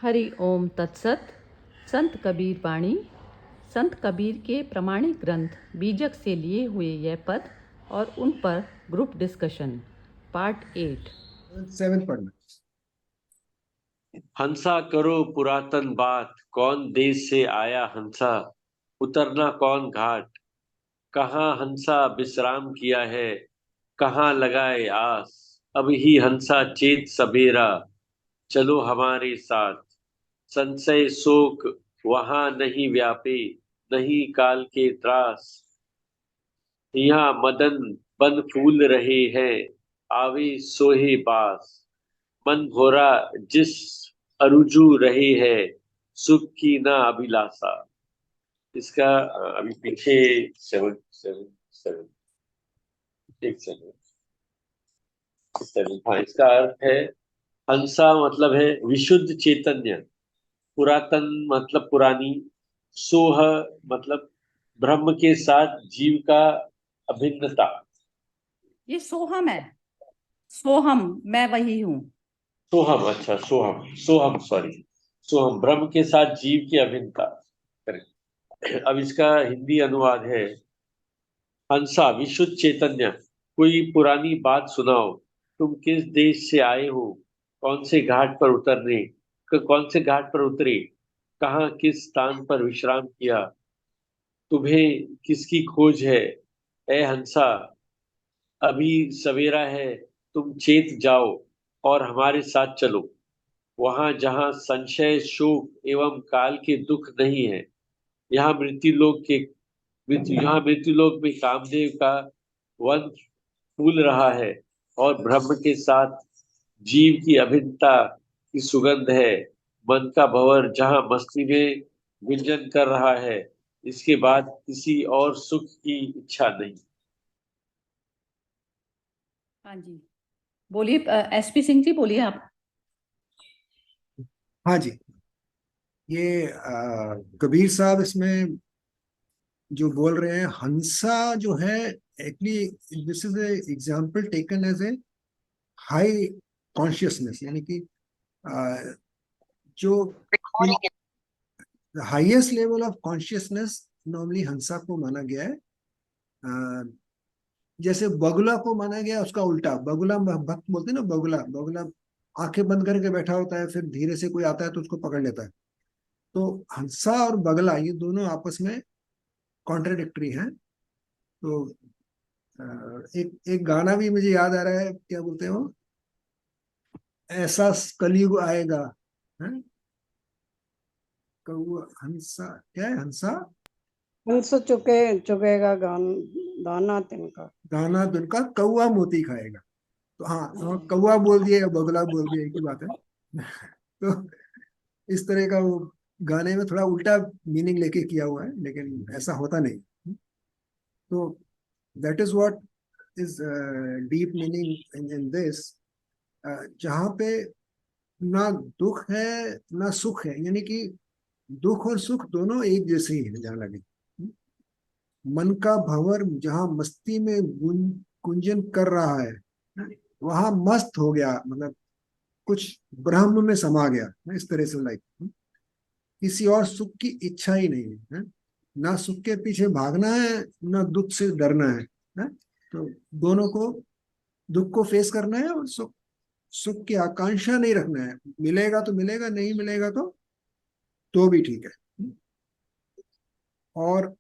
हरि ओम तत्सत। संत कबीर वाणी। संत कबीर के प्रमाणिक ग्रंथ बीजक से लिए हुए यह पद और उन पर ग्रुप डिस्कशन पार्ट 8। 7 पढ़ना। हंसा करो पुरातन बात, कौन देश से आया हंसा, उतरना कौन घाट, कहाँ हंसा विश्राम किया है, कहाँ लगाए आस, अब ही हंसा चेत सबेरा, चलो हमारे साथ। संशय शोक वहां नहीं व्यापे, नहीं काल के त्रास, यहाँ मदन बन फूल रहे हैं, आवे सोहे पास। मन भोरा जिस अरुजु रहे है, सुख की ना अभिलाषा। इसका अभी पीछे 7 एक सेकंड 7 हाँ, इसका अर्थ है हंसा मतलब है विशुद्ध चैतन्य, पुरातन मतलब पुरानी, सोह मतलब ब्रह्म के साथ जीव का अभिन्नता। ये सोहम है। सोहम मैं वही हूँ। सोहम, अच्छा सोहम, सोहम सॉरी, सोहम ब्रह्म के साथ जीव की अभिन्नता। करेक्ट। अब इसका हिंदी अनुवाद है हंसा विशुद्ध चैतन्य, कोई पुरानी बात सुनाओ, तुम किस देश से आए हो, कौन से घाट पर कौन से घाट पर उतरे, कहाँ किस स्थान पर विश्राम किया, तुम्हें किसकी खोज है। ए हंसा, अभी सवेरा है, तुम चेत जाओ और हमारे साथ चलो, वहां जहां संशय शोक एवं काल के दुख नहीं है। यहाँ मृत्यु लोक में कामदेव का वन फूल रहा है और ब्रह्म के साथ जीव की अभिन्नता की सुगंध है। मन का भंवर जहाँ मस्ती में गुंजन कर रहा है, इसके बाद किसी और सुख की इच्छा नहीं। हाँ जी, बोलिए एसपी सिंह जी, बोलिए आप। हाँ जी, ये कबीर साहब इसमें जो बोल रहे हैं, हंसा जो है, actually this is a example taken as a high consciousness, यानी कि जो highest level of consciousness normally हंसा को माना गया है। जैसे बगुला को माना गया उसका उल्टा, बगुला भक्त बोलते हैं ना, बगुला बगुला आंखें बंद करके बैठा होता है, फिर धीरे से कोई आता है तो उसको पकड़ लेता है। तो हंसा और बगला ये दोनों आपस में कॉन्ट्राडिक्टरी हैं। तो एक एक गाना भी मुझे याद आ रहा है, क्या बोलते हैं वो, ऐसा कलयुग आएगा, है कौआ हंसा, क्या है हंसा, हंस चुकेगा दाना तिनका, दाना दुनका कौआ मोती खाएगा। तो हाँ, तो कौआ बोल दिया या बगुला बोल दिया, एक ही बात है। तो इस तरह का वो गाने में थोड़ा उल्टा मीनिंग लेके किया हुआ है, लेकिन ऐसा होता नहीं। तो that is what is deep meaning in this, जहाँ पे ना दुख है ना सुख है, यानी कि दुख और सुख दोनों एक जैसे ही है जहाँ लगे। मन का भंवर जहाँ मस्ती में गुंजन कर रहा है, वहां मस्त हो गया, मतलब कुछ ब्रह्म में समा गया, इस तरह से लाइक किसी और सुख की इच्छा ही नहीं है, ना सुख के पीछे भागना है ना दुख से डरना है? तो दोनों को, दुख को फेस करना है और सुख सुख की आकांक्षा नहीं रखना है। मिलेगा तो मिलेगा, नहीं मिलेगा तो भी ठीक है। और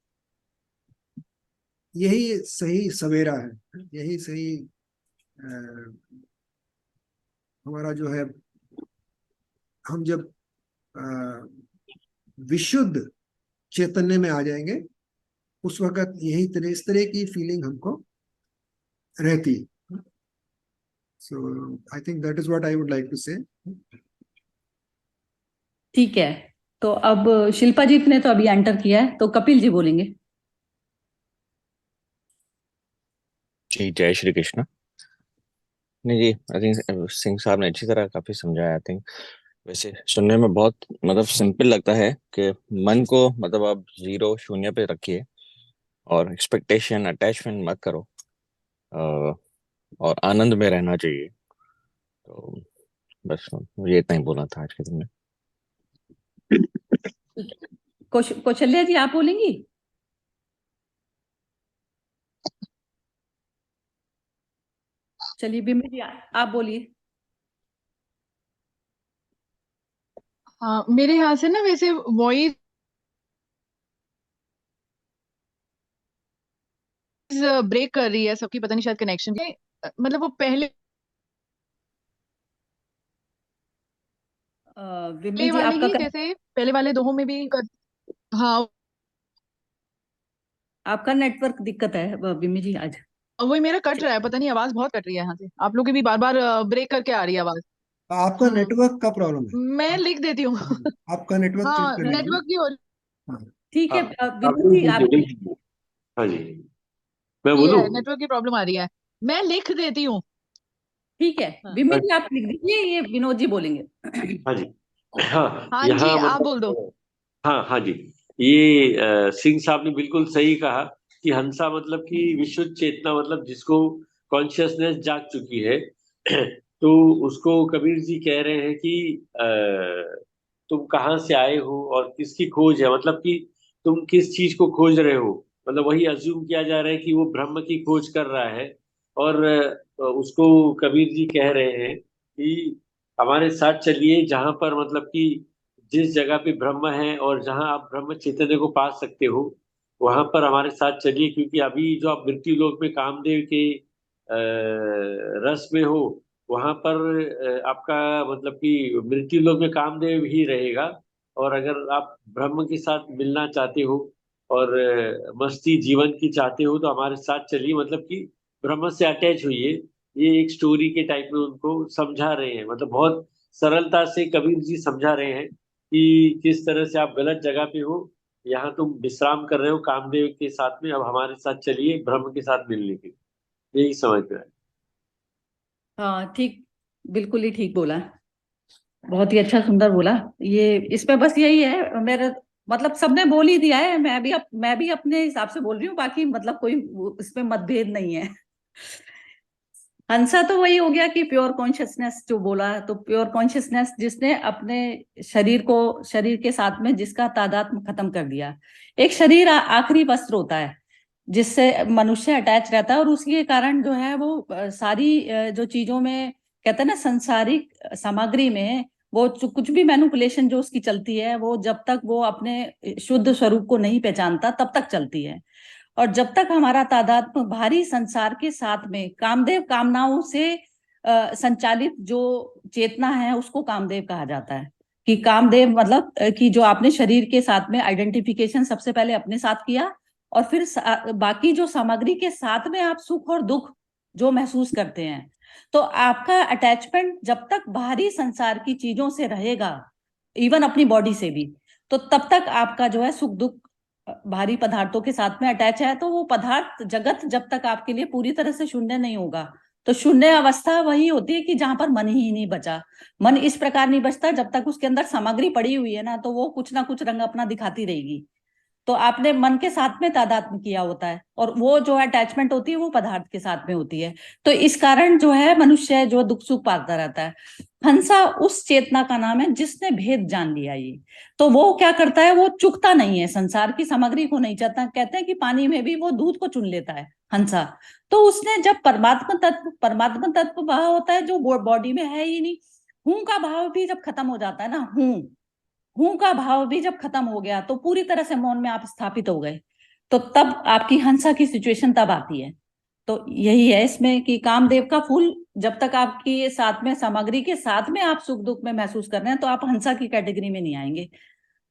यही सही सवेरा है, यही सही हमारा जो है, हम जब विशुद्ध चैतन्य में आ जाएंगे, उस वक्त यही इस तरह की फीलिंग हमको रहती। So I think that is what I would like to say. ठीक है, तो अब शिल्पा जी ने तो अभी एंटर किया है, तो कपिल जी बोलेंगे। जी, जय श्री कृष्ण। नहीं जी, आई थिंक सिंह साहब ने अच्छी तरह काफी समझाया। आई थिंक वैसे सुनने में बहुत मतलब सिंपल लगता है कि मन को मतलब आप जीरो शून्य पे रखिए और एक्सपेक्टेशन अटैचमेंट मत करो, और आनंद में रहना चाहिए। तो बस मुझे इतना ही बोलना था आज के दिन में। कौशल्या जी, आप बोलेंगी? चलिए बिमल जी, आप बोलिए। हाँ, मेरे यहाँ से ना वैसे वॉइस ब्रेक कर रही है सबकी, पता नहीं शायद कनेक्शन के, मतलब वो पहले बिमल जी, वाले आपका ही जैसे पहले वाले दोहों में भी हाँ, आपका नेटवर्क दिक्कत है बिमल जी आज। वही मेरा कट रहा है, पता नहीं आवाज बहुत कट रही है यहाँ से, आप लोग की भी बार बार ब्रेक करके आ रही है आवाज। आपका नेटवर्क का प्रॉब्लम है। मैं लिख देती हूँ। हाँ, आपका नेटवर्क चेक हाँ, कर लीजिए। नेटवर्क की और हाँ, ठीक है हाँ बिमल जी, आप लिख दीजिए। हाँ जी, मैं भी बोलूँ? है, नेटवर्क की प्रॉब्लम आ रही है, मैं लिख देती हूँ। ठीक है हाँ बिमल जी, आप लिख दीजिए, ये विनोद जी बोलेंगे। हाँ जी। हाँ, हाँ जी, यहाँ आप बोल दो। मतलब हाँ हाँ जी, ये सिंह साहब ने बिल्कुल सही कहा कि हंसा मतलब कि विशुद्ध चेतना, मतलब जिसको कॉन्शियसनेस जाग चुकी है। तो उसको कबीर जी कह रहे हैं कि तुम कहाँ से आए हो और किसकी खोज है, मतलब कि तुम किस चीज को खोज रहे हो। मतलब वही अज्यूम किया जा रहा है कि वो ब्रह्म की खोज कर रहा है। और उसको कबीर जी कह रहे हैं कि हमारे साथ चलिए, जहां पर मतलब कि जिस जगह पे ब्रह्म है और जहां आप ब्रह्म चैतन्य को पा सकते हो, वहां पर हमारे साथ चलिए। क्योंकि अभी जो आप मृत्यु लोक में कामदेव के रस में हो, वहां पर आपका मतलब कि मृत्यु लोक में कामदेव ही रहेगा। और अगर आप ब्रह्म के साथ मिलना चाहते हो और मस्ती जीवन की चाहते हो, तो हमारे साथ चलिए, मतलब कि ब्रह्म से अटैच होइए। ये एक स्टोरी के टाइप में उनको समझा रहे हैं, मतलब बहुत सरलता से कबीर जी समझा रहे हैं कि किस तरह से आप गलत जगह पे हो। यहाँ तुम विश्राम कर रहे हो कामदेव के साथ में, अब हमारे साथ चलिए ब्रह्म के साथ मिलने के लिए। यही समझ में आया। हाँ ठीक, बिल्कुल ही ठीक बोला, बहुत ही अच्छा सुंदर बोला। ये इसमें बस यही है मेरे, मतलब सबने बोल ही दिया है, मैं भी अपने हिसाब से बोल रही हूँ, बाकी मतलब कोई इसमें मतभेद नहीं है। हंसा तो वही हो गया कि प्योर कॉन्शियसनेस जो बोला, तो प्योर कॉन्शियसनेस जिसने अपने शरीर के साथ में जिसका तादात्म्य खत्म कर दिया। एक शरीर आखिरी वस्त्र होता है जिससे मनुष्य अटैच रहता है, और उसके कारण जो है वो सारी जो चीजों में कहते हैं ना, संसारिक सामग्री में वो कुछ भी मैनिपुलेशन जो उसकी चलती है, वो जब तक वो अपने शुद्ध स्वरूप को नहीं पहचानता तब तक चलती है। और जब तक हमारा तादात्म्य भारी संसार के साथ में कामदेव कामनाओं से संचालित जो चेतना है, उसको कामदेव कहा जाता है। कि कामदेव मतलब कि जो आपने शरीर के साथ में आइडेंटिफिकेशन सबसे पहले अपने साथ किया, और फिर बाकी जो सामग्री के साथ में आप सुख और दुख जो महसूस करते हैं, तो आपका अटैचमेंट जब तक बाहरी संसार की चीजों से रहेगा, इवन अपनी बॉडी से भी, तो तब तक आपका जो है सुख दुख भारी पदार्थों के साथ में अटैच है। तो वो पदार्थ जगत जब तक आपके लिए पूरी तरह से शून्य नहीं होगा, तो शून्य अवस्था वही होती है कि जहां पर मन ही नहीं बचा। मन इस प्रकार नहीं बचता जब तक उसके अंदर सामग्री पड़ी हुई है ना, तो वो कुछ ना कुछ रंग अपना दिखाती रहेगी। तो आपने मन के साथ में तादात्म्य किया होता है, और वो जो अटैचमेंट होती है वो पदार्थ के साथ में होती है। तो इस कारण जो है मनुष्य जो दुख सुख पाता रहता है। हंसा उस चेतना का नाम है जिसने भेद जान लिया। ये तो वो क्या करता है, वो चुकता नहीं है, संसार की सामग्री को नहीं चाहता। कहते हैं कि पानी में भी वो दूध को चुन लेता है हंसा। तो उसने जब परमात्मा तत्व भाव होता है जो बॉडी में है ही नहीं, हूं का भाव भी जब खत्म हो जाता है ना, हूं का भाव भी जब खत्म हो गया, तो पूरी तरह से मौन में आप स्थापित हो गए। तो तब आपकी हंसा की सिचुएशन तब आती है। तो यही है इसमें कि कामदेव का फूल जब तक आपकी साथ में सामग्री के साथ में आप सुख दुख में महसूस कर रहे हैं, तो आप हंसा की कैटेगरी में नहीं आएंगे।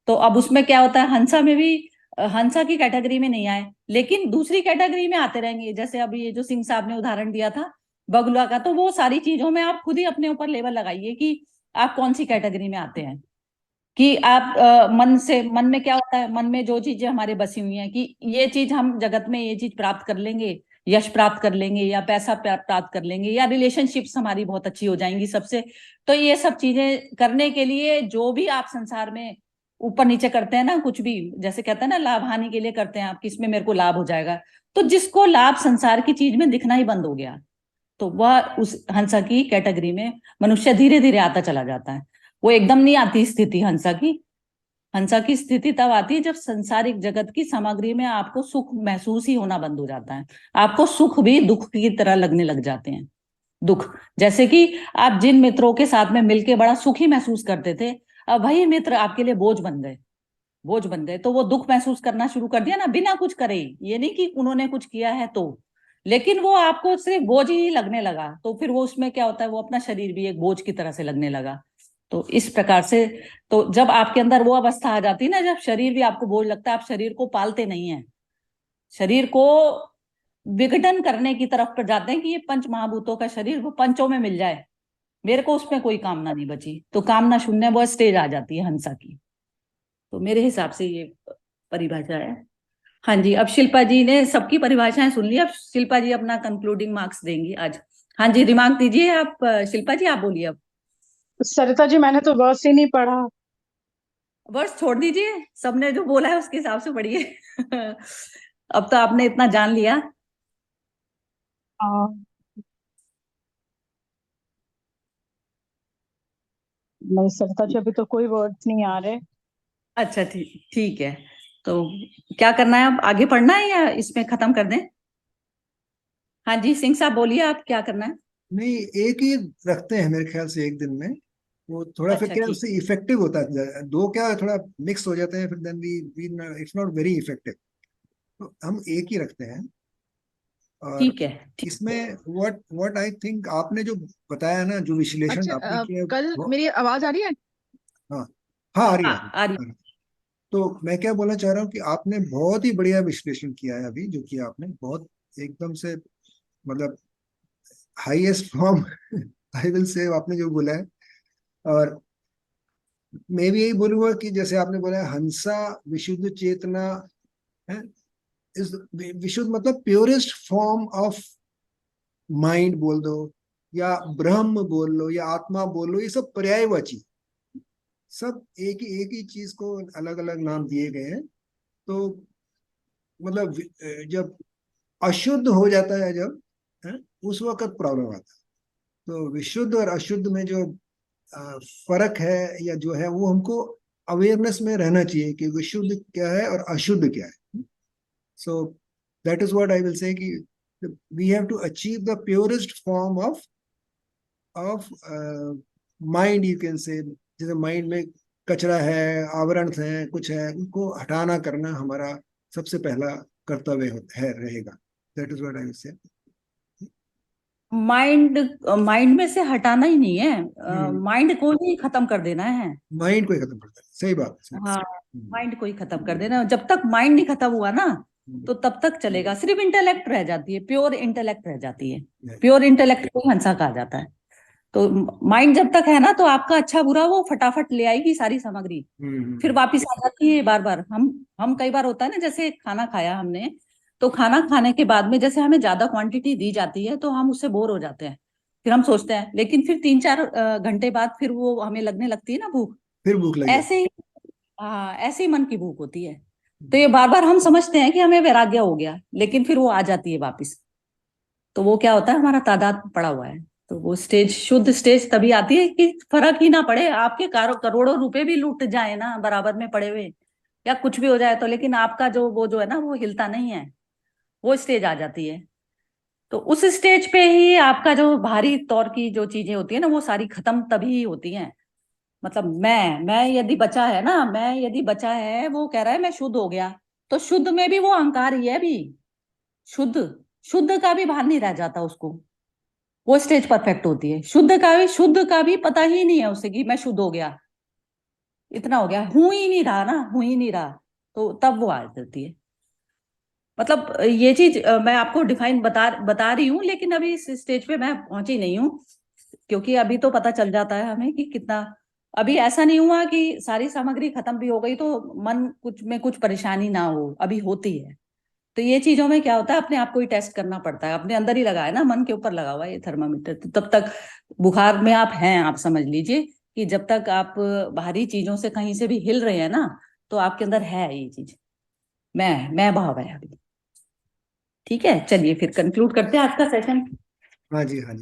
तो अब उसमें क्या होता है, हंसा में भी हंसा की कैटेगरी में नहीं आए, लेकिन दूसरी कैटेगरी में आते रहेंगे। जैसे अभी ये जो सिंह साहब ने उदाहरण दिया था बगुला का, तो वो सारी चीजों में आप खुद ही अपने ऊपर लेबल लगाइए कि आप कौन सी कैटेगरी में आते हैं। कि आप मन में क्या होता है, मन में जो चीजें हमारे बसी हुई हैं कि ये चीज हम जगत में ये चीज प्राप्त कर लेंगे, यश प्राप्त कर लेंगे, या पैसा प्राप्त कर लेंगे, या रिलेशनशिप्स हमारी बहुत अच्छी हो जाएंगी सबसे। तो ये सब चीजें करने के लिए जो भी आप संसार में ऊपर नीचे करते हैं ना, कुछ भी जैसे कहते हैं ना, लाभ हानि के लिए करते हैं आप, किसमें मेरे को लाभ हो जाएगा। तो जिसको लाभ संसार की चीज में दिखना ही बंद हो गया, तो वह उस हंसा की कैटेगरी में मनुष्य धीरे धीरे आता चला जाता है। वो एकदम नहीं आती स्थिति हंसा की, हंसा की स्थिति तब आती है जब संसारिक जगत की सामग्री में आपको सुख महसूस ही होना बंद हो जाता है। आपको सुख भी दुख की तरह लगने लग जाते हैं। दुख, जैसे कि आप जिन मित्रों के साथ में मिलके बड़ा सुखी महसूस करते थे, अब वही मित्र आपके लिए बोझ बन गए, बोझ बन गए, तो वो दुख महसूस करना शुरू कर दिया ना, बिना कुछ करे ही। ये नहीं कि उन्होंने कुछ किया है तो, लेकिन वो आपको सिर्फ बोझ ही लगने लगा, तो फिर वो उसमें क्या होता है, वो अपना शरीर भी एक बोझ की तरह से लगने लगा। तो इस प्रकार से, तो जब आपके अंदर वो अवस्था आ जाती है ना, जब शरीर भी आपको बोझ लगता है, आप शरीर को पालते नहीं है, शरीर को विघटन करने की तरफ पर जाते हैं कि ये पंच महाभूतों का शरीर वो पंचों में मिल जाए, मेरे को उसमें कोई कामना नहीं बची, तो कामना शून्य वो स्टेज आ जाती है हंसा की। तो मेरे हिसाब से ये परिभाषा है। हाँ जी, अब शिल्पा जी ने सबकी परिभाषाएं सुन ली, अब शिल्पा जी अपना कंक्लूडिंग मार्क्स देंगी आज। हाँ जी, रिमार्क दीजिए आप, शिल्पा जी आप बोलिए अब। सरिता जी मैंने तो वर्ष ही नहीं पढ़ा। वर्ष छोड़ दीजिए, सबने जो बोला है उसके हिसाब से पढ़िए। अब तो आपने इतना जान लिया। हाँ, नहीं सरिता जी अभी तो कोई वर्ड्स नहीं आ रहे। अच्छा, ठीक ठीक है, तो क्या करना है अब, आगे पढ़ना है या इसमें खत्म कर दें? हाँ जी, सिंह साहब बोलिए, आप क्या करना है? नहीं, एक ही रखते हैं मेरे ख्याल से एक दिन में। वो थोड़ा फिर अच्छा क्या है, ठीक, उससे इफेक्टिव होता है। दो क्या है, थोड़ा मिक्स हो जाते हैं, फिर then we it's not very effective. तो हम एक ही रखते हैं। और ठीक है, ठीक। इसमें व्हाट आई थिंक, आपने जो बताया ना, जो विश्लेषण अच्छा, आपने किया कल वो, मेरी आवाज आ रही है? हाँ हाँ, आ रही है, आ रही। आ रही है। तो मैं क्या बोलना चाह रहा हूँ कि आपने बहुत ही बढ़िया विश्लेषण किया है अभी, जो किया आपने, बहुत एकदम से, मतलब हाईएस्ट फॉर्म आई विल से आपने जो बोला है। और मैं भी यही बोलूंगा कि जैसे आपने बोला है, हंसा विशुद्ध चेतना है, इस विशुद्ध मतलब प्योरेस्ट फॉर्म ऑफ माइंड बोल दो, या ब्रह्म बोल लो, या आत्मा बोल लो, ये सब पर्यायवाची, सब एक ही चीज को अलग अलग नाम दिए गए हैं। तो मतलब जब अशुद्ध हो जाता है, जब है, उस वक्त प्रॉब्लम आता है। तो विशुद्ध और अशुद्ध में जो फर्क है, या जो है, वो हमको अवेयरनेस में रहना चाहिए कि विशुद्ध क्या है और अशुद्ध क्या है। So that is what I will say कि we have to achieve the purest form of mind, you can say. जैसे माइंड में कचरा है, आवरण है, कुछ है, उनको हटाना करना हमारा सबसे पहला कर्तव्य है, रहेगा। That is what I will से। माइंड, माइंड में से हटाना ही नहीं है, माइंड को ही खत्म कर देना है। माइंड को ही खत्म करता है, सही बात, सही हाँ, बात। माइंड को ही खत्म कर देना, जब तक माइंड नहीं खत्म हुआ ना, तो तब तक चलेगा, सिर्फ इंटेलेक्ट रह जाती है, प्योर इंटेलेक्ट रह जाती है। प्योर इंटेलेक्ट को हंसा कहा जाता है। तो माइंड जब तक है ना, तो आपका अच्छा बुरा वो फटाफट ले आएगी सारी सामग्री, फिर वापिस आ जाती है बार बार। हम कई बार होता है ना, जैसे खाना खाया हमने, तो खाना खाने के बाद में जैसे हमें ज्यादा क्वांटिटी दी जाती है, तो हम उससे बोर हो जाते हैं, फिर हम सोचते हैं, लेकिन फिर 3-4 घंटे बाद फिर वो हमें लगने लगती है ना भूख। फिर भूख लग ऐसे ही, हाँ, ऐसे ही मन की भूख होती है। तो ये बार बार हम समझते हैं कि हमें वैराग्य हो गया, लेकिन फिर वो आ जाती है वापिस। तो वो क्या होता है, हमारा तादाद पड़ा हुआ है। तो वो स्टेज, शुद्ध स्टेज तभी आती है कि फर्क ही ना पड़े, आपके करोड़ों रुपए भी लूट जाए ना बराबर में पड़े हुए, या कुछ भी हो जाए तो, लेकिन आपका जो वो जो है ना, वो हिलता नहीं है, वो स्टेज आ जाती है। तो उस स्टेज पे ही आपका जो बाहरी तौर की जो चीजें होती है ना, वो सारी खत्म तभी होती हैं। मतलब मैं यदि बचा है ना, मैं यदि बचा है, वो कह रहा है मैं शुद्ध हो गया, तो शुद्ध में भी वो अहंकार ही है भी। शुद्ध, शुद्ध का भी भान नहीं रह जाता उसको, वो स्टेज परफेक्ट होती है। शुद्ध का भी पता ही नहीं है उसे कि मैं शुद्ध हो गया, इतना हो गया, हूं ही नहीं रहा ना, हूं ही नहीं रहा, तो तब वो आ जाती है। मतलब ये चीज मैं आपको डिफाइन बता बता रही हूँ, लेकिन अभी इस स्टेज पे मैं पहुंची नहीं हूँ, क्योंकि अभी तो पता चल जाता है हमें कि कितना। अभी ऐसा नहीं हुआ कि सारी सामग्री खत्म भी हो गई तो मन कुछ में कुछ परेशानी ना हो, अभी होती है। तो ये चीजों में क्या होता है, अपने आप को ही टेस्ट करना पड़ता है, अपने अंदर ही लगा है ना, मन के ऊपर लगा हुआ है ये थर्मामीटर, तो तब तक बुखार में आप हैं, आप समझ लीजिए कि जब तक आप बाहरी चीजों से कहीं से भी हिल रहे हैं ना, तो आपके अंदर है ये चीज, मैं भाव है अभी। ठीक है, चलिए फिर कंक्लूड करते हैं आज का सेशन। हाँ जी, हाँ जी।